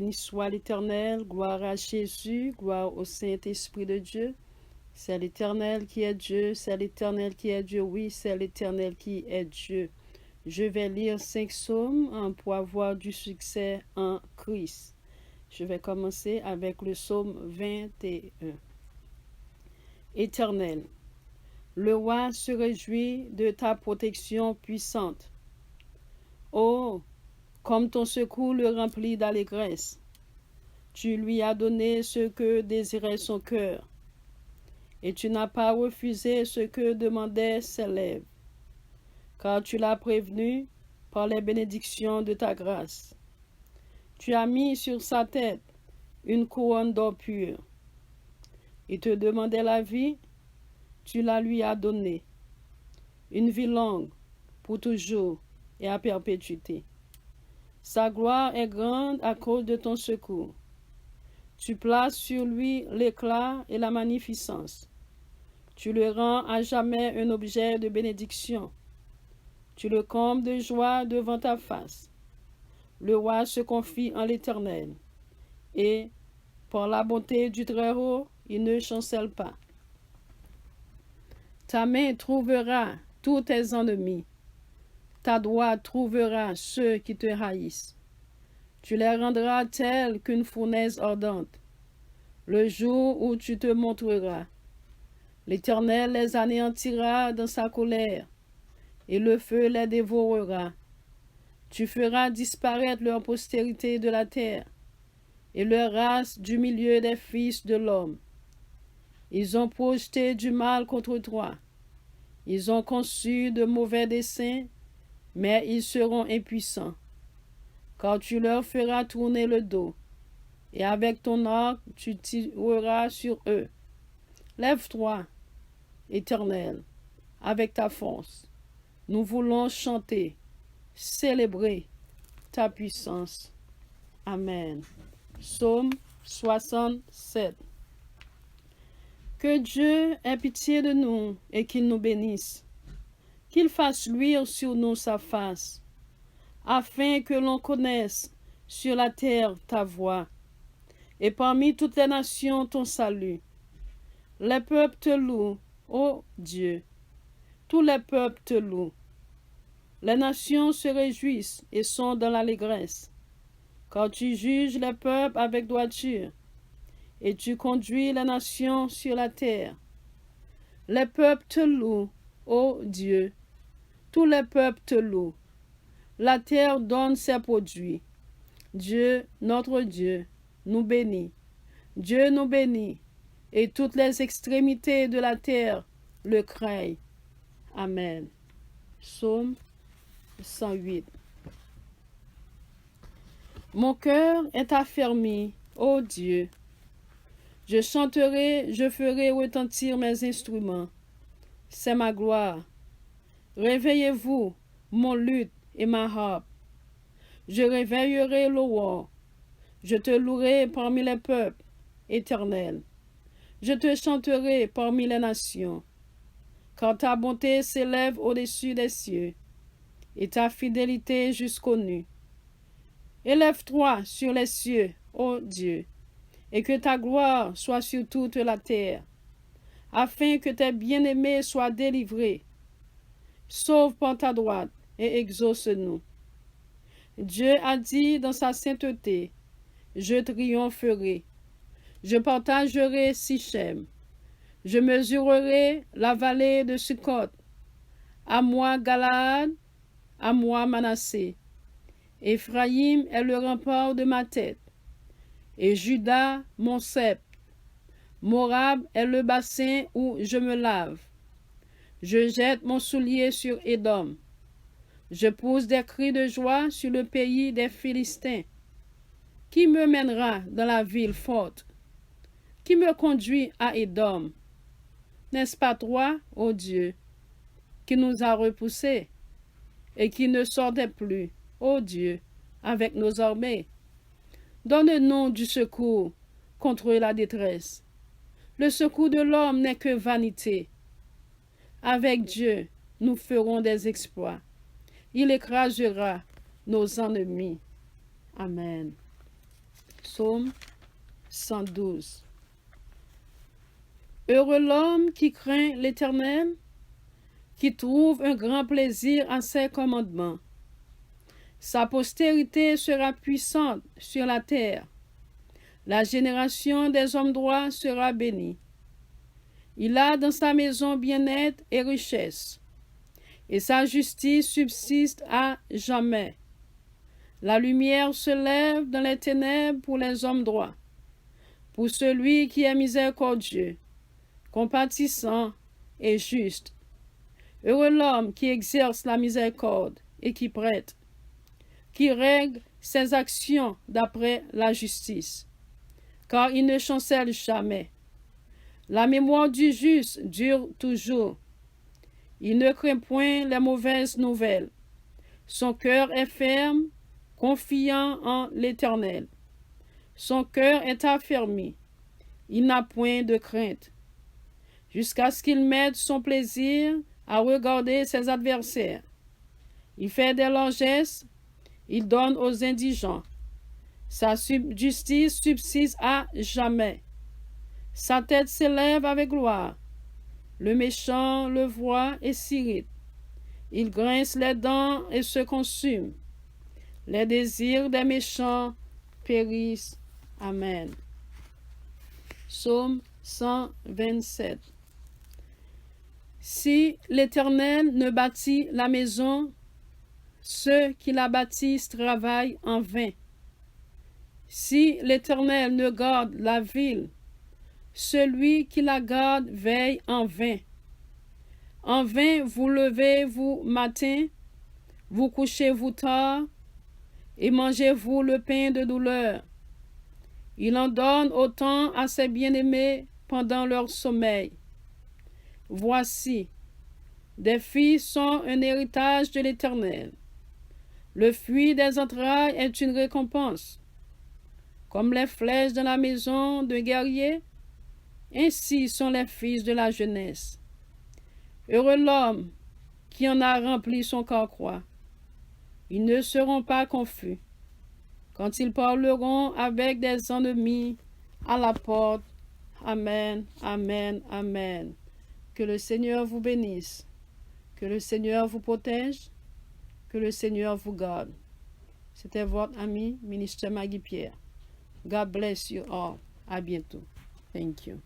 Béni soit l'Éternel, gloire à Jésus, gloire au Saint-Esprit de Dieu. C'est l'Éternel qui est Dieu, c'est l'Éternel qui est Dieu, oui, c'est l'Éternel qui est Dieu. Je vais lire 5 psaumes pour avoir du succès en Christ. Je vais commencer avec le psaume 21. Éternel, le roi se réjouit de ta protection puissante. Oh, comme ton secours le remplit d'allégresse. Tu lui as donné ce que désirait son cœur, et tu n'as pas refusé ce que demandaient ses lèvres, car tu l'as prévenu par les bénédictions de ta grâce. Tu as mis sur sa tête une couronne d'or pur. Il te demandait la vie, tu la lui as donnée, une vie longue, pour toujours et à perpétuité. Sa gloire est grande à cause de ton secours. Tu places sur lui l'éclat et la magnificence. Tu le rends à jamais un objet de bénédiction. Tu le combles de joie devant ta face. Le roi se confie en l'Éternel, et, par la bonté du Très-Haut, il ne chancelle pas. Ta main trouvera tous tes ennemis. Ta droite trouvera ceux qui te haïssent. Tu les rendras tels qu'une fournaise ardente, le jour où tu te montreras. L'Éternel les anéantira dans sa colère, et le feu les dévorera. Tu feras disparaître leur postérité de la terre, et leur race du milieu des fils de l'homme. Ils ont projeté du mal contre toi. Ils ont conçu de mauvais desseins, mais ils seront impuissants, car tu leur feras tourner le dos, et avec ton arc tu tireras sur eux. Lève-toi, Éternel, avec ta force. Nous voulons chanter, célébrer ta puissance. Amen. Psaume 67. Que Dieu ait pitié de nous et qu'il nous bénisse, qu'il fasse luire sur nous sa face, afin que l'on connaisse sur la terre ta voix, et parmi toutes les nations ton salut. Les peuples te louent, ô Dieu, tous les peuples te louent. Les nations se réjouissent et sont dans l'allégresse, car tu juges les peuples avec droiture, et tu conduis les nations sur la terre. Les peuples te louent, ô Dieu, tous les peuples te louent. La terre donne ses produits. Dieu, notre Dieu, nous bénit. Dieu nous bénit, et toutes les extrémités de la terre le craignent. Amen. Psaume 108. Mon cœur est affermi, ô Dieu. Je chanterai, je ferai retentir mes instruments. C'est ma gloire. Réveillez-vous, mon luth et ma harpe. Je réveillerai le roi. Je te louerai parmi les peuples, Éternel. Je te chanterai parmi les nations, car ta bonté s'élève au-dessus des cieux, et ta fidélité jusqu'aux nues. Élève-toi sur les cieux, ô Dieu, et que ta gloire soit sur toute la terre, afin que tes bien-aimés soient délivrés. Sauve par ta droite et exauce-nous. Dieu a dit dans sa sainteté, je triompherai. Je partagerai Sichem. Je mesurerai la vallée de Sukkot. À moi Galaad, à moi Manassé. Éphraïm est le rempart de ma tête, et Juda mon sceptre. Morab est le bassin où je me lave. Je jette mon soulier sur Édom. Je pousse des cris de joie sur le pays des Philistins. Qui me mènera dans la ville forte? Qui me conduit à Édom? N'est-ce pas toi, ô Dieu, qui nous a repoussés et qui ne sortait plus, ô Dieu, avec nos armées? Donne-nous du secours contre la détresse. Le secours de l'homme n'est que vanité. Avec Dieu, nous ferons des exploits. Il écrasera nos ennemis. Amen. Psaume 112. Heureux l'homme qui craint l'Éternel, qui trouve un grand plaisir à ses commandements. Sa postérité sera puissante sur la terre. La génération des hommes droits sera bénie. Il a dans sa maison bien-être et richesse, et sa justice subsiste à jamais. La lumière se lève dans les ténèbres pour les hommes droits, pour celui qui est miséricordieux, compatissant et juste. Heureux l'homme qui exerce la miséricorde et qui prête, qui règle ses actions d'après la justice, car il ne chancelle jamais. La mémoire du juste dure toujours. Il ne craint point les mauvaises nouvelles. Son cœur est ferme, confiant en l'Éternel. Son cœur est affermi. Il n'a point de crainte. Jusqu'à ce qu'il mette son plaisir à regarder ses adversaires. Il fait des largesses, il donne aux indigents. Sa justice subsiste à jamais. Sa tête s'élève avec gloire. Le méchant le voit et s'irrite. Il grince les dents et se consume. Les désirs des méchants périssent. Amen. Psaume 127. Si l'Éternel ne bâtit la maison, ceux qui la bâtissent travaillent en vain. Si l'Éternel ne garde la ville, celui qui la garde veille en vain. En vain vous levez-vous matin, vous couchez-vous tard, et mangez-vous le pain de douleur. Il en donne autant à ses bien-aimés pendant leur sommeil. Voici, des filles sont un héritage de l'Éternel. Le fruit des entrailles est une récompense. Comme les flèches dans la maison d'un guerrier, ainsi sont les fils de la jeunesse. Heureux l'homme qui en a rempli son carquois. Ils ne seront pas confus quand ils parleront avec des ennemis à la porte. Amen, amen, amen. Que le Seigneur vous bénisse, que le Seigneur vous protège, que le Seigneur vous garde. C'était votre ami, ministre Maggie Pierre. God bless you all. À bientôt. Thank you.